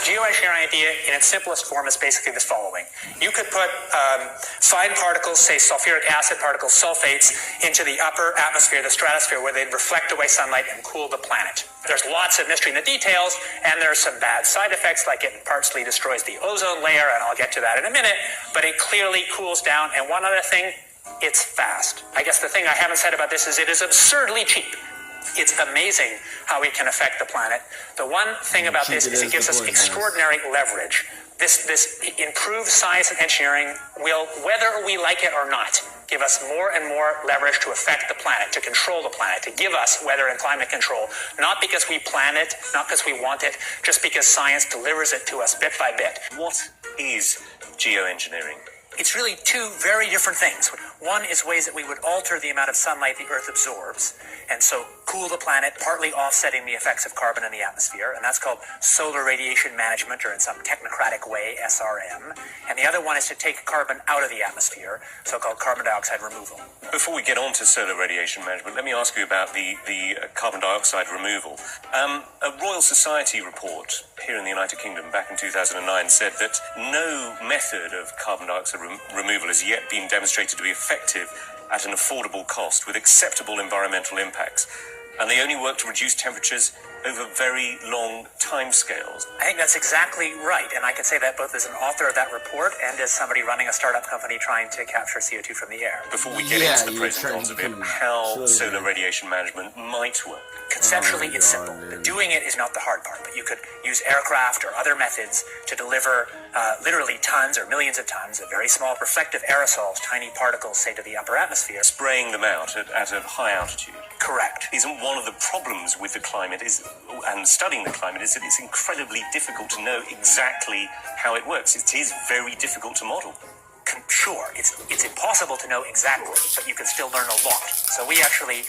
geoengineering idea in its simplest form is basically the following. You could put fine particles, say sulfuric acid particles, sulfates, into the upper atmosphere, the stratosphere, where they'd reflect away sunlight and cool the planet. There's lots of mystery in the details, and there's some bad side effects, like it partially destroys the ozone layer, and I'll get to that in a minute, but it clearly cools down. And one other thing, it's fast. I guess the thing I haven't said about this is it is absurdly cheap. It's amazing how we can affect the planet. The one thing about this is it gives us extraordinary leverage. This improved science and engineering will, whether we like it or not, give us more and more leverage to affect the planet, to control the planet, to give us weather and climate control, not because we plan it, not because we want it, just because science delivers it to us bit by bit. What is geoengineering? It's really two very different things. One is ways that we would alter the amount of sunlight the Earth absorbs, and so cool the planet, partly offsetting the effects of carbon in the atmosphere, and that's called solar radiation management, or in some technocratic way, SRM. And the other one is to take carbon out of the atmosphere, so-called carbon dioxide removal. Before we get on to solar radiation management, let me ask you about the carbon dioxide removal. A Royal Society report here in the United Kingdom back in 2009 said that no method of carbon dioxide removal has yet been demonstrated to be effective at an affordable cost with acceptable environmental impacts. And they only work to reduce temperatures over very long timescales. I think that's exactly right, and I can say that both as an author of that report and as somebody running a startup company trying to capture CO2 from the air. Before we get into the pros and cons of it, how solar radiation management might work. Conceptually, it's simple. But doing it is not the hard part. But you could use aircraft or other methods to deliver literally tons or millions of tons of very small reflective aerosols, tiny particles, say, to the upper atmosphere. Spraying them out at a high altitude. Correct. Isn't one of the problems with the climate and studying the climate is that it's incredibly difficult to know exactly how it works. It is very difficult to model. Sure, it's impossible to know exactly, but you can still learn a lot. So we actually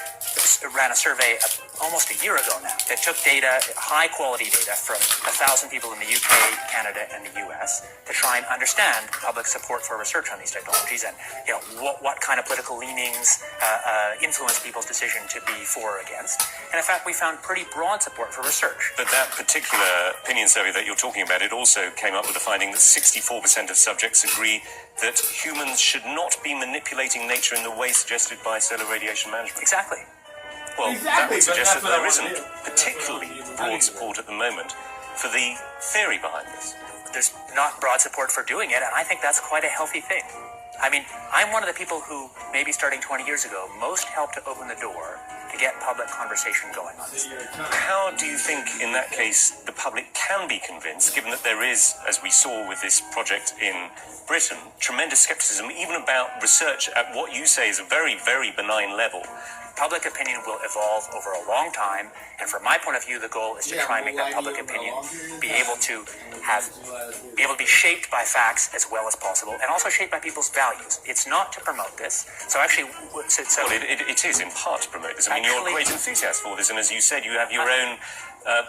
ran a survey almost a year ago now that took data, high-quality data, from 1,000 people in the UK, Canada, and the US to try and understand public support for research on these technologies and what kind of political leanings influence people's decision to be for or against. And in fact, we found pretty broad support for research. But that particular opinion survey that you're talking about, it also came up with the finding that 64% of subjects agree that humans should not be manipulating nature in the way suggested by solar radiation management. Exactly. Well, that would suggest that there isn't particularly broad support at the moment for the theory behind this. There's not broad support for doing it, and I think that's quite a healthy thing. I mean, I'm one of the people who, maybe starting 20 years ago, most helped to open the door to get public conversation going on this. How do you think, in that case, the public can be convinced, given that there is, as we saw with this project in Britain, tremendous skepticism, even about research at what you say is a very, very benign level? Public opinion will evolve over a long time, and from my point of view, the goal is to try and make that public opinion be able to be shaped by facts as well as possible, and also shaped by people's values. It's not to promote this. So actually, well, it is in part to promote this. I mean, you're a great enthusiast for this, and as you said, you have your own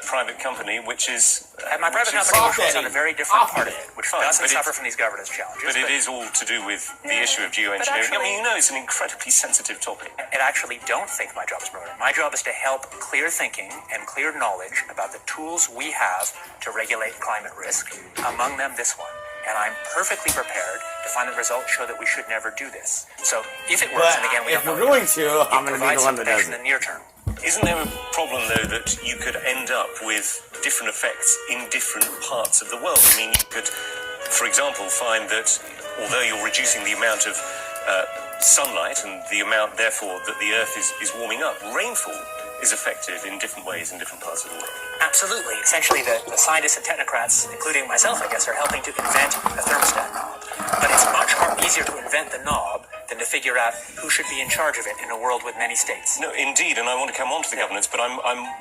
private company, which is... my private company focuses on a very different part of it, which doesn't suffer from these governance challenges. But it is all to do with the issue of geoengineering. I mean, it's an incredibly sensitive topic. I actually don't think my job is promoting. My job is to help clear thinking and clear knowledge about the tools we have to regulate climate risk, among them this one. And I'm perfectly prepared to find that results show that we should never do this. So if it works, and again, we don't know, if we're going to, I'm going to be the one that does it in the near term. Isn't there a problem, though, that you could end up with different effects in different parts of the world? I mean, you could, for example, find that although you're reducing the amount of sunlight and the amount, therefore, that the Earth is warming up, rainfall is effective in different ways in different parts of the world. Absolutely. Essentially, the scientists and technocrats, including myself, I guess, are helping to invent a thermostat knob. But it's much more easier to invent the knob than to figure out who should be in charge of it in a world with many states. No, indeed, and I want to come on to the governance, but I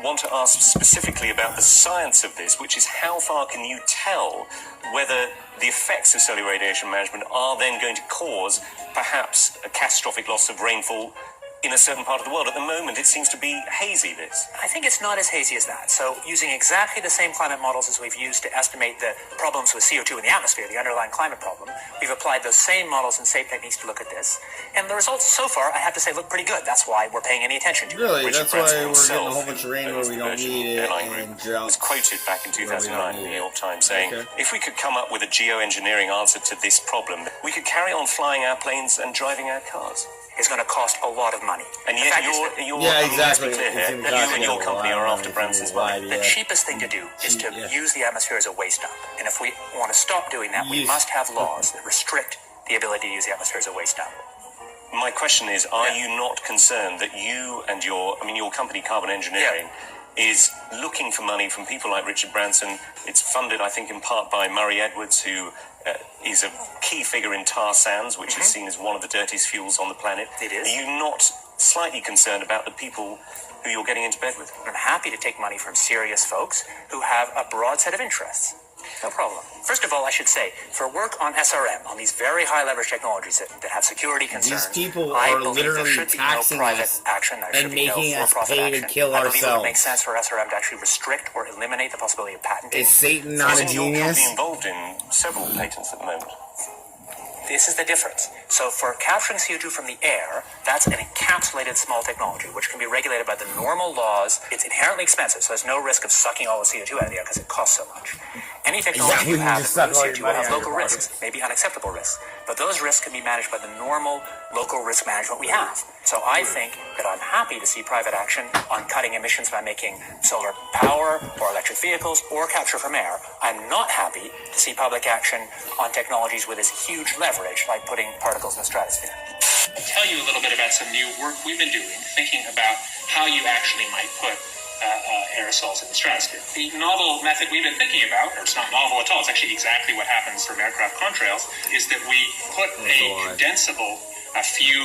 want to ask specifically about the science of this, which is how far can you tell whether the effects of solar radiation management are then going to cause perhaps a catastrophic loss of rainfall in a certain part of the world. At the moment, it seems to be hazy, this. I think it's not as hazy as that. So using exactly the same climate models as we've used to estimate the problems with CO2 in the atmosphere, the underlying climate problem, we've applied those same models and same techniques to look at this. And the results so far, I have to say, look pretty good. That's why we're paying any attention to it. Really, Richard that's why Branson we're getting a himself, whole bunch of rain who where owns we the don't Virgin need it, Airline and Group, drought. was quoted back in 2009 in the New York Times saying, Okay. if we could come up with a geoengineering answer to this problem, we could carry on flying our planes and driving our cars. It's going to cost a lot of money. And The yet fact is you're, that you're Yeah, I mean, let's be exactly. clear It's here, in that you and your Godzilla. company are I after don't Branson's know why, money. the yeah. cheapest thing to do is to use the atmosphere as a waste dump. And if we want to stop doing that, we must have laws that restrict the ability to use the atmosphere as a waste dump. My question is, are you not concerned that you and your company, Carbon Engineering, is looking for money from people like Richard Branson? It's funded, I think, in part by Murray Edwards, who is a key figure in tar sands, which is seen as one of the dirtiest fuels on the planet. It is. Are you not slightly concerned about the people who you're getting into bed with? I'm happy to take money from serious folks who have a broad set of interests. No problem. First of all, I should say, for work on SRM, on these very high leverage technologies that have security concerns, people I are believe there literally should be no taxing private us action. There and should be no making us for-profit pay to action. kill I believe it would ourselves. make sense for SRM to actually restrict or eliminate the possibility of patenting. Is Satan not a Isn't your genius? company involved in several patents at the moment? This is the difference. So for capturing CO2 from the air, that's an encapsulated small technology, which can be regulated by the normal laws. It's inherently expensive, so there's no risk of sucking all the CO2 out of the air because it costs so much. Any technology Exactly, you you have just that suck all produces your CO2 will money have out of local your risks, maybe unacceptable risks. But those risks can be managed by the normal local risk management we have. So I think that I'm happy to see private action on cutting emissions by making solar power or electric vehicles or capture from air. I'm not happy to see public action on technologies with this huge leverage, like putting particles in the stratosphere. I'll tell you a little bit about some new work we've been doing, thinking about how you actually might put aerosols in the stratosphere. The novel method we've been thinking about, or it's not novel at all, it's actually exactly what happens from aircraft contrails, is that we put a condensable, a few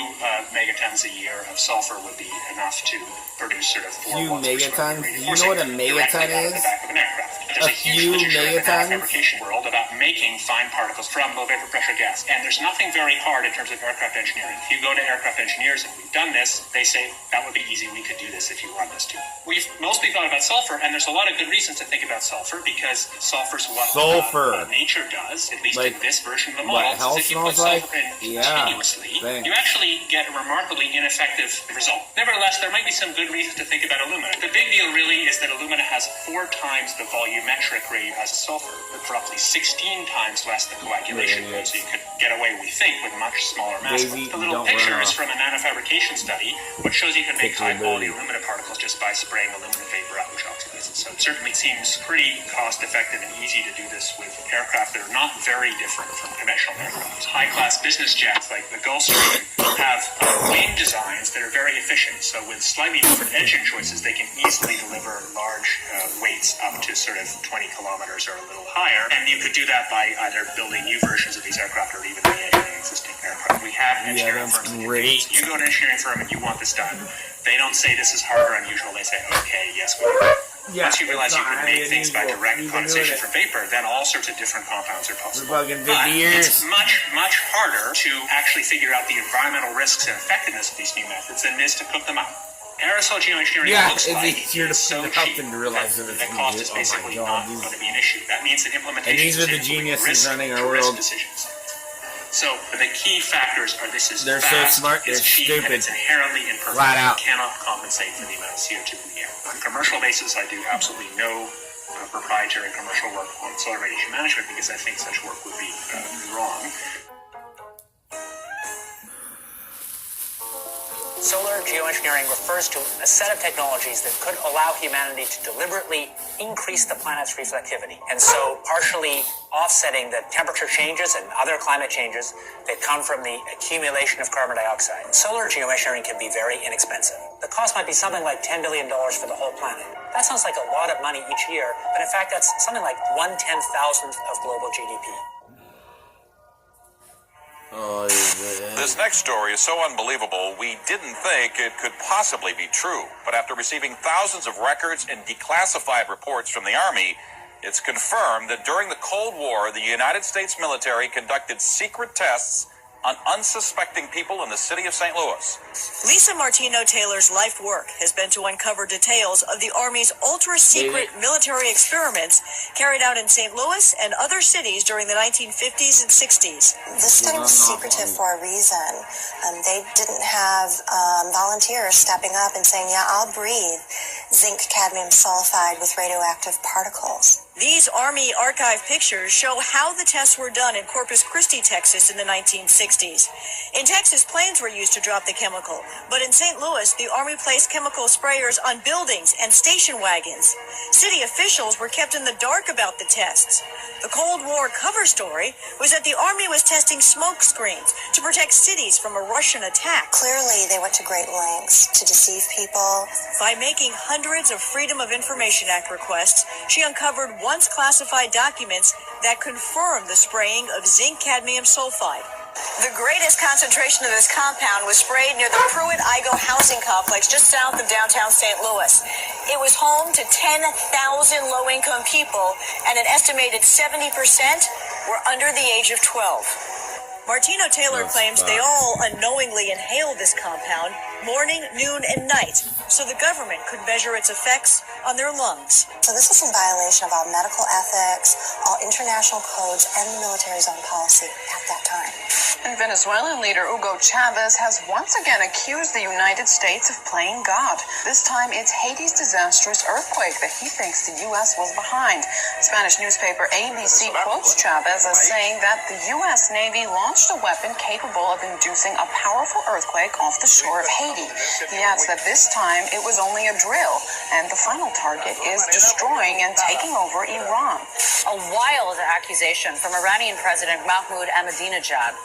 megatons a year of sulfur would be enough to produce sort of 4 Few watts per square megatons? meter You know what a directly megaton out of the is? back of an aircraft. A There's a huge few literature in the megatons? fabrication world about making fine particles from low vapor pressure gas. And there's nothing very hard in terms of aircraft engineering. If you go to aircraft engineers and we've done this, they say, that would be easy, we could do this if you want us to. We've mostly thought about sulfur, and there's a lot of good reasons to think about sulfur, because sulfur's what nature does, at least Like in this version of the what model. health If you put smells like? sulfur in Yeah, continuously, thanks. you actually get a remarkably ineffective result. Nevertheless, there might be some good reasons to think about alumina. The big deal really is that alumina has 4 times the volumetric rate as a sulfur, but roughly 16 times less the coagulation rate, so you could get away, we think, with much smaller mass. Daisy, The little don't picture run is off. from a nanofabrication study, which shows you can make Picture high-quality Daisy. alumina particles just by spraying aluminum vapor out, which oxidizes. So it certainly seems pretty cost-effective and easy to do this with aircraft that are not very different from conventional aircraft. High-class business jets like the Gulfstream have wing designs that are very efficient. So with slightly different engine choices, they can easily deliver large weights up to sort of 20 kilometers or a little higher. And you could do that by either building new versions of these aircraft or even re-engineering existing aircraft. We have engineering that's firms that do great. this. You go to an engineering firm and you want this done. They don't say this is hard or unusual. They say, okay, yes, we do. Yeah, Once you realize it's you not can make highly things by unusual. direct You've been condensation doing it. from vapor, then all sorts of different compounds are possible. For fucking 50 But years. it's much, much harder to actually figure out the environmental risks and effectiveness of these new methods than it is to cook them up. Aerosol geoengineering Yeah, looks it's like easier to it's so put it up cheap than to realize that that it's the cost gonna is be- oh my basically God, not these- going to be an issue. That means that implementation And these are the decisions will be geniuses risk running our to risk world. decisions. So the key factors are this is They're so fast, smart, it's they're cheap, and stupid. it's inherently imperfect. Flat out. You cannot compensate for the amount of CO2 in the air. On a commercial basis, I do absolutely no proprietary commercial work on solar radiation management because I think such work would be wrong. Solar geoengineering refers to a set of technologies that could allow humanity to deliberately increase the planet's reflectivity, and so partially offsetting the temperature changes and other climate changes that come from the accumulation of carbon dioxide. Solar geoengineering can be very inexpensive. The cost might be something like $10 billion for the whole planet. That sounds like a lot of money each year, but in fact that's something like 1/10,000th of global GDP. Oh, This next story is so unbelievable, we didn't think it could possibly be true. But after receiving thousands of records and declassified reports from the Army, it's confirmed that during the Cold War, the United States military conducted secret tests on unsuspecting people in the city of St. Louis. Lisa Martino Taylor's life work has been to uncover details of the Army's ultra-secret military experiments carried out in St. Louis and other cities during the 1950s and 60s. This study was secretive for a reason. They didn't have volunteers stepping up and saying, yeah, I'll breathe zinc cadmium sulfide with radioactive particles. These Army archive pictures show how the tests were done in Corpus Christi, Texas in the 1960s. In Texas, planes were used to drop the chemical, but in St. Louis, the Army placed chemical sprayers on buildings and station wagons. City officials were kept in the dark about the tests. The Cold War cover story was that the Army was testing smoke screens to protect cities from a Russian attack. Clearly, they went to great lengths to deceive people. By making hundreds of Freedom of Information Act requests, she uncovered once classified documents that confirmed the spraying of zinc cadmium sulfide. The greatest concentration of this compound was sprayed near the Pruitt-Igoe housing complex just south of downtown St. Louis. It was home to 10,000 low-income people, and an estimated 70% were under the age of 12. Martino Taylor claims they all unknowingly inhaled this compound morning, noon, and night, so the government could measure its effects on their lungs. So this is in violation of all medical ethics, all international codes, and the military's own policy at that time. And Venezuelan leader Hugo Chavez has once again accused the United States of playing God. This time it's Haiti's disastrous earthquake that he thinks the U.S. was behind. Spanish newspaper ABC quotes Chavez as saying that the U.S. Navy launched a weapon capable of inducing a powerful earthquake off the shore of Haiti. He adds that this time it was only a drill, and the final target is destroying and taking over Iran. A wild accusation from Iranian President Mahmoud Ahmadinejad.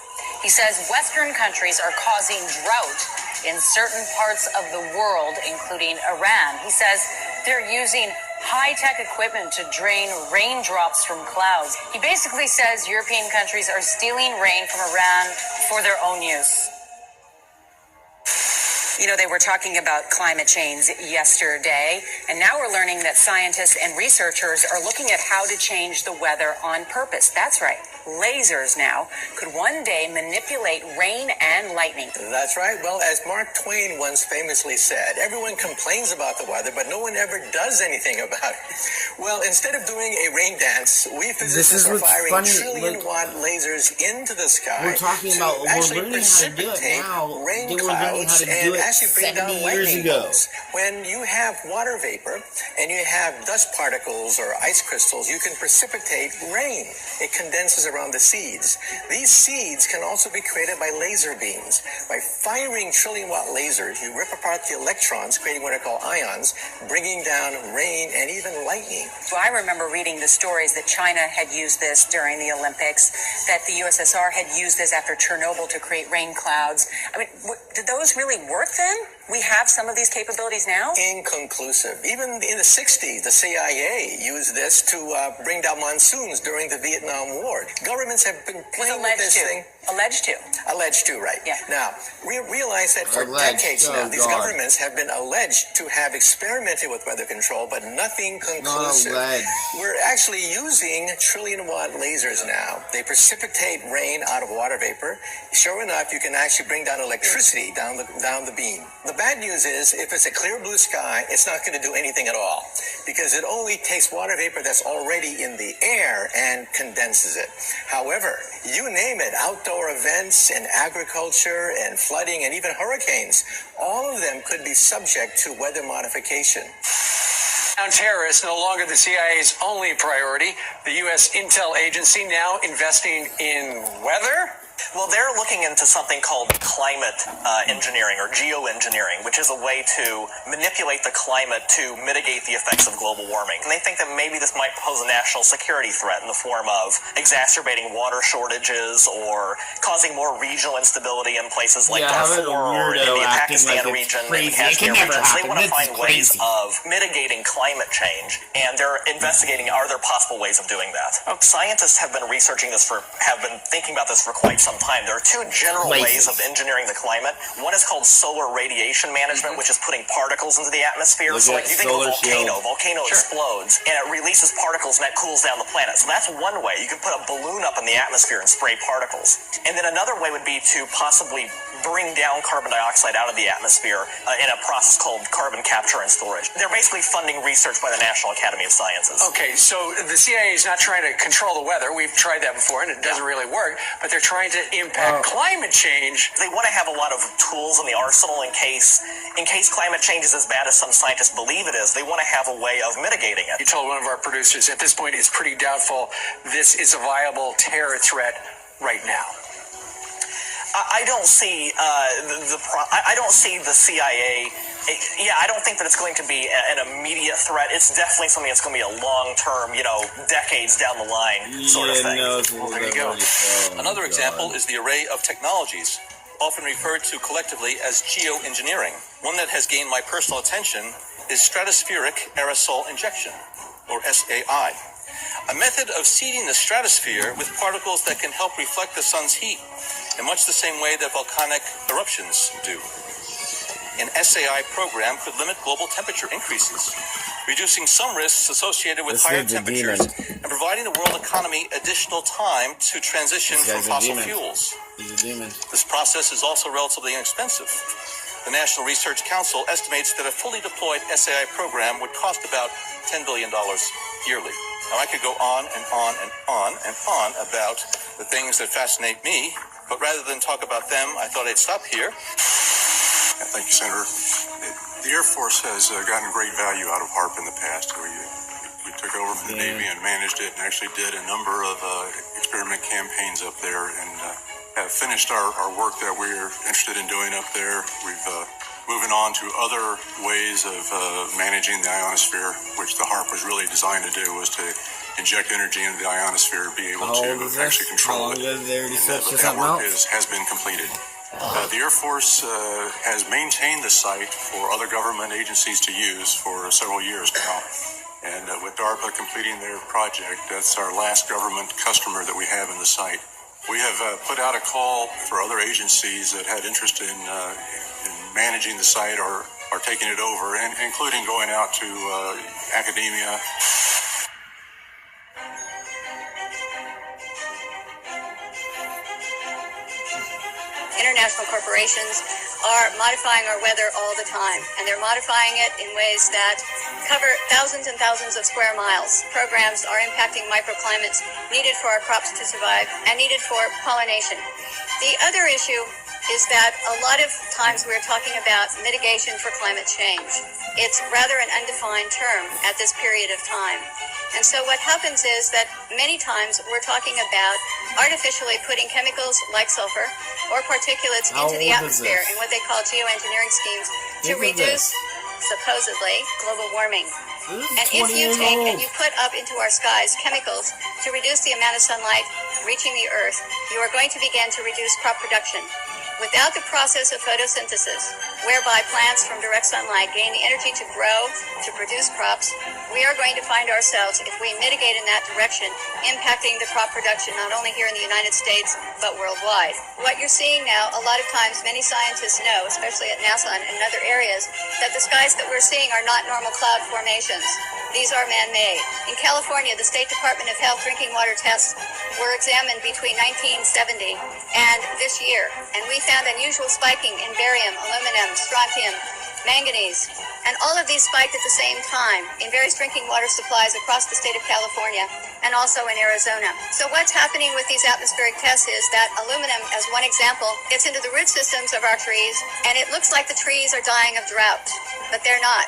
He says Western countries are causing drought in certain parts of the world, including Iran. He says they're using high-tech equipment to drain raindrops from clouds. He basically says European countries are stealing rain from Iran for their own use. You know, they were talking about climate change yesterday, and now we're learning that scientists and researchers are looking at how to change the weather on purpose. That's right. Lasers now could one day manipulate rain and lightning. That's right. Well, as Mark Twain once famously said, everyone complains about the weather, but no one ever does anything about it. Well, instead of doing a rain dance, we physicists are firing trillion-watt lasers into the sky. We're talking about actually learning how to do it now. rain They were learning how clouds to do and it actually bring 70 down years lightning ago. bolts. When you have water vapor and you have dust particles or ice crystals, you can precipitate rain. It condenses around the seeds. These seeds can also be created by laser beams. By firing trillion-watt lasers, you rip apart the electrons, creating what are called ions, bringing down rain and even lightning. So I remember reading the stories that China had used this during the Olympics, that the USSR had used this after Chernobyl to create rain clouds. I mean, did those really work then? We have some of these capabilities now? Inconclusive. Even in the 60s, the CIA used this to bring down monsoons during the Vietnam War. Governments have been playing with this thing. Alleged to. Alleged to, right. Yeah. Now, we realize that for decades now, these governments have been alleged to have experimented with weather control, but nothing conclusive. We're actually using trillion-watt lasers now. They precipitate rain out of water vapor. Sure enough, you can actually bring down electricity down the beam. The bad news is, if it's a clear blue sky, it's not going to do anything at all, because it only takes water vapor that's already in the air and condenses it. However, you name it, outdoor events and agriculture and flooding and even hurricanes, all of them could be subject to weather modification. Terrorists no longer the CIA's only priority. The U.S. intel agency now investing in weather. Well, they're looking into something called climate engineering or geoengineering, which is a way to manipulate the climate to mitigate the effects of global warming. And they think that maybe this might pose a national security threat in the form of exacerbating water shortages or causing more regional instability in places like Darfur or in the Pakistan region and Kashmir region. So they want to find ways of mitigating climate change, and they're investigating, are there possible ways of doing that? Scientists have been researching this have been thinking about this for quite some some time. There are two general ways of engineering the climate. One is called solar radiation management, which is putting particles into the atmosphere. So like you think of a volcano explodes and it releases particles and that cools down the planet. So that's one way. You can put a balloon up in the atmosphere and spray particles. And then another way would be to possibly bring down carbon dioxide out of the atmosphere in a process called carbon capture and storage. They're basically funding research by the National Academy of Sciences. Okay, so the CIA is not trying to control the weather. We've tried that before, and it doesn't really work. But they're trying to impact climate change. They want to have a lot of tools in the arsenal in case climate change is as bad as some scientists believe it is. They want to have a way of mitigating it. You told one of our producers at this point it's pretty doubtful this is a viable terror threat right now. I don't see I don't see the CIA. I don't think that it's going to be an immediate threat. It's definitely something that's going to be a long-term, decades down the line sort of thing. Well, there you go. Another example is the array of technologies, often referred to collectively as geoengineering. One that has gained my personal attention is stratospheric aerosol injection, or SAI, a method of seeding the stratosphere with particles that can help reflect the sun's heat in much the same way that volcanic eruptions do. An SAI program could limit global temperature increases, reducing some risks associated with higher temperatures and providing the world economy additional time to transition from fossil fuels. This process is also relatively inexpensive. The National Research Council estimates that a fully deployed SAI program would cost about $10 billion yearly. Now, I could go on and on and on and on about the things that fascinate me, but rather than talk about them, I thought I'd stop here. Thank you, Senator. The Air Force has gotten great value out of HAARP in the past. We took over from the Navy and managed it and actually did a number of experiment campaigns up there and have finished our work that we're interested in doing up there. We've moving on to other ways of managing the ionosphere, which the HAARP was really designed to do, was to inject energy into the ionosphere, be able to actually control it. And that work has been completed. The Air Force has maintained the site for other government agencies to use for several years now. And with DARPA completing their project, that's our last government customer that we have in the site. We have put out a call for other agencies that had interest in managing the site or taking it over, and including going out to academia. International corporations are modifying our weather all the time, and they're modifying it in ways that cover thousands and thousands of square miles. Programs are impacting microclimates needed for our crops to survive and needed for pollination. The other issue is that a lot of times we're talking about mitigation for climate change. It's rather an undefined term at this period of time. And so what happens is that many times we're talking about artificially putting chemicals like sulfur or particulates into the atmosphere in what they call geoengineering schemes to reduce, supposedly, global warming. And if you take and you put up into our skies chemicals to reduce the amount of sunlight reaching the earth, you are going to begin to reduce crop production. Without the process of photosynthesis, whereby plants from direct sunlight gain the energy to grow, to produce crops, we are going to find ourselves, if we mitigate in that direction, impacting the crop production not only here in the United States, but worldwide. What you're seeing now, a lot of times many scientists know, especially at NASA and in other areas, that the skies that we're seeing are not normal cloud formations. These are man-made. In California, the State Department of Health drinking water tests were examined between 1970 and this year, and we found unusual spiking in barium, aluminum, strontium, manganese, and all of these spiked at the same time in various drinking water supplies across the state of California and also in Arizona. So what's happening with these atmospheric tests is that aluminum, as one example, gets into the root systems of our trees, and it looks like the trees are dying of drought, but they're not.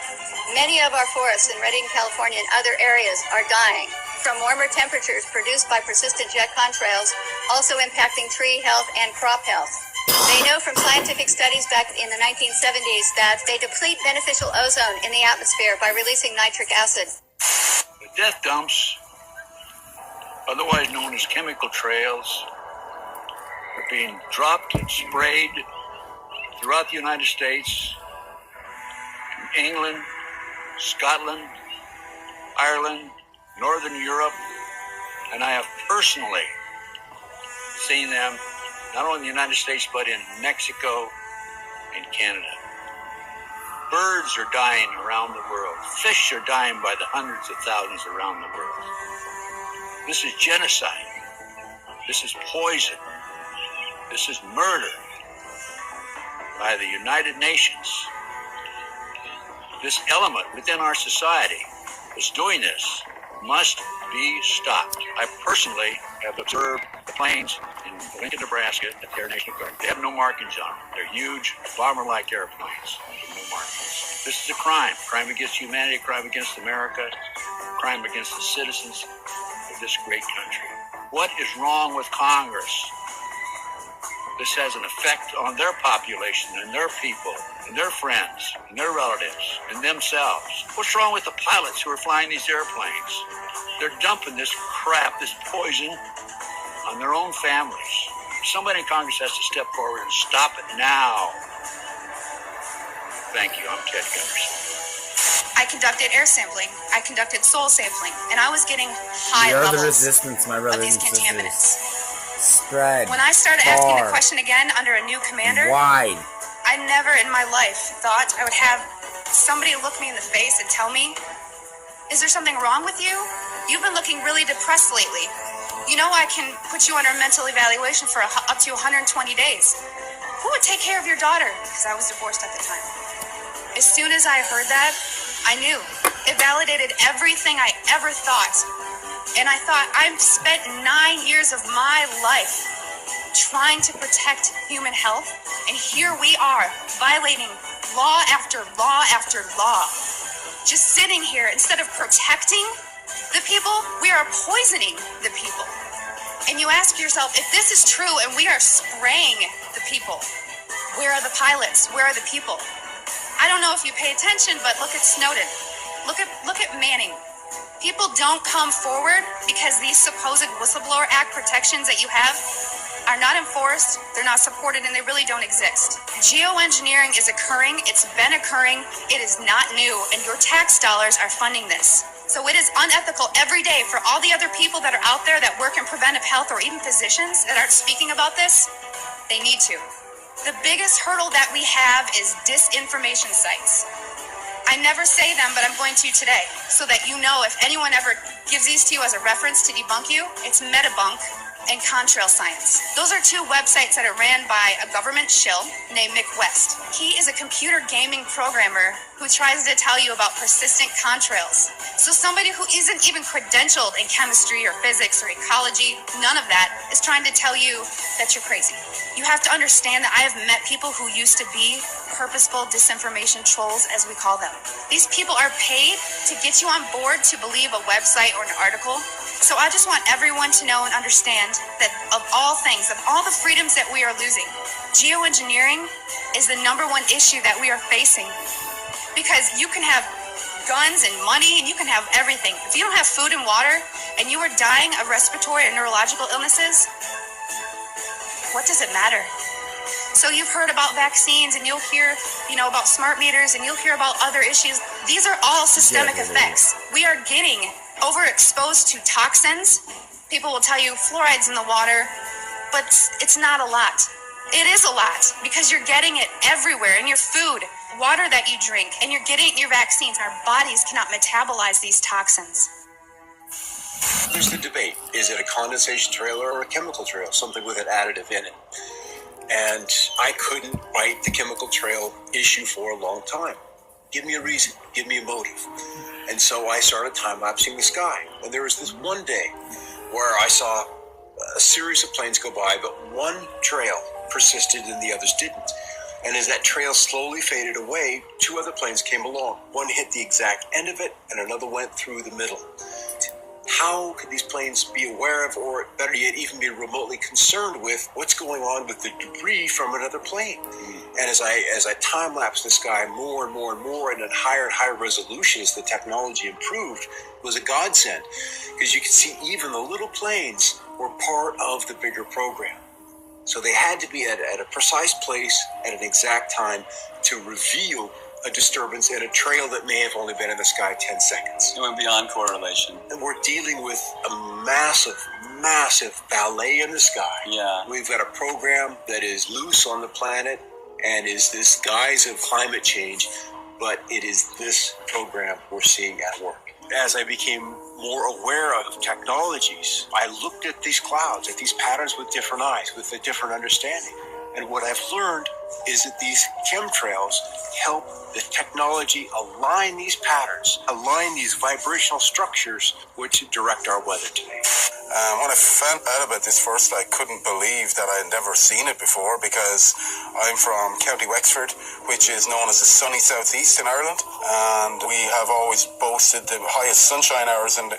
Many of our forests in Redding, California, and other areas are dying from warmer temperatures produced by persistent jet contrails, also impacting tree health and crop health. They know from scientific studies back in the 1970s that they deplete beneficial ozone in the atmosphere by releasing nitric acid. The death dumps, otherwise known as chemical trails, are being dropped and sprayed throughout the United States, from England, Scotland, Ireland, Northern Europe, and I have personally seen them not only in the United States, but in Mexico and Canada. Birds are dying around the world. Fish are dying by the hundreds of thousands around the world. This is genocide. This is poison. This is murder by the United Nations. This element within our society that's doing this must be stopped. I personally have observed the planes in Lincoln, Nebraska at the Air National Guard. They have no markings on them. They're huge, bomber-like airplanes with no markings. This is a crime. Crime against humanity, crime against America, crime against the citizens of this great country. What is wrong with Congress? This has an effect on their population and their people and their friends and their relatives and themselves. What's wrong with the pilots who are flying these airplanes? They're dumping this crap, this poison on their own families. Somebody in Congress has to step forward and stop it now. Thank you. I'm Ted Gunderson. I conducted air sampling. I conducted soil sampling, and I was getting high You're levels the resistance, my of brothers these and sisters. contaminants. Spread. When I started asking the far, question again under a new commander, wide. I never in my life thought I would have somebody look me in the face and tell me, "Is there something wrong with you? You've been looking really depressed lately. You know I can put you under mental evaluation for up to 120 days. Who would take care of your daughter?" Because I was divorced at the time. As soon as I heard that, I knew. It validated everything I ever thought. And I thought, I've spent 9 years of my life trying to protect human health, and here we are, violating law after law after law. Just sitting here, instead of protecting the people, we are poisoning the people. And you ask yourself, if this is true and we are spraying the people, where are the pilots? Where are the people? I don't know if you pay attention, but look at Snowden. Look at Manning. People don't come forward because these supposed Whistleblower Act protections that you have are not enforced, they're not supported, and they really don't exist. Geoengineering is occurring, it's been occurring, it is not new, and your tax dollars are funding this. So it is unethical every day for all the other people that are out there that work in preventive health, or even physicians that aren't speaking about this. They need to. The biggest hurdle that we have is disinformation sites. I never say them, but I'm going to today, so that you know if anyone ever gives these to you as a reference to debunk you, it's Metabunk and Contrail Science. Those are two websites that are ran by a government shill named Mick West. He is a computer gaming programmer who tries to tell you about persistent contrails. So somebody who isn't even credentialed in chemistry or physics or ecology, none of that, is trying to tell you that you're crazy. You have to understand that I have met people who used to be purposeful disinformation trolls, as we call them. These people are paid to get you on board to believe a website or an article. So I just want everyone to know and understand that of all things, of all the freedoms that we are losing, geoengineering is the number one issue that we are facing. Because you can have guns and money and you can have everything. If you don't have food and water and you are dying of respiratory and neurological illnesses, what does it matter? So you've heard about vaccines and you'll hear, about smart meters and you'll hear about other issues. These are all systemic effects. We are getting overexposed to toxins. People will tell you fluoride's in the water, but it's not a lot. It is a lot because you're getting it everywhere in your food, water that you drink, and you're getting it in your vaccines. Our bodies cannot metabolize these toxins. There's the debate. Is it a condensation trail or a chemical trail, something with an additive in it? And I couldn't fight the chemical trail issue for a long time. Give me a reason. Give me a motive. And so I started time-lapsing the sky. And there was this one day where I saw a series of planes go by, but one trail persisted and the others didn't. And as that trail slowly faded away, two other planes came along. One hit the exact end of it, and another went through the middle. How could these planes be aware of, or better yet, even be remotely concerned with what's going on with the debris from another plane? And as I time-lapsed the sky more and more and more, and at higher and higher resolution as the technology improved, it was a godsend, because you could see even the little planes were part of the bigger program. So they had to be at a precise place at an exact time to reveal a disturbance in a trail that may have only been in the sky 10 seconds. It went beyond correlation. And we're dealing with a massive, massive ballet in the sky. Yeah. We've got a program that is loose on the planet and is this guise of climate change, but it is this program we're seeing at work. As I became more aware of technologies, I looked at these clouds, at these patterns with different eyes, with a different understanding. And what I've learned is that these chemtrails help the technology align these patterns, align these vibrational structures which direct our weather today. When I found out about this first, I couldn't believe that I had never seen it before, because I'm from County Wexford, which is known as the sunny southeast in Ireland, and we have always boasted the highest sunshine hours in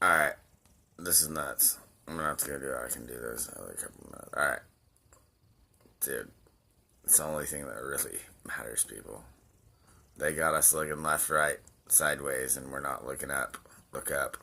Alright. This is nuts. I'm gonna have to go do it. I can do this in another couple minutes. Alright. Dude. It's the only thing that really matters, people. They got us looking left, right, sideways, and we're not looking up. Look up.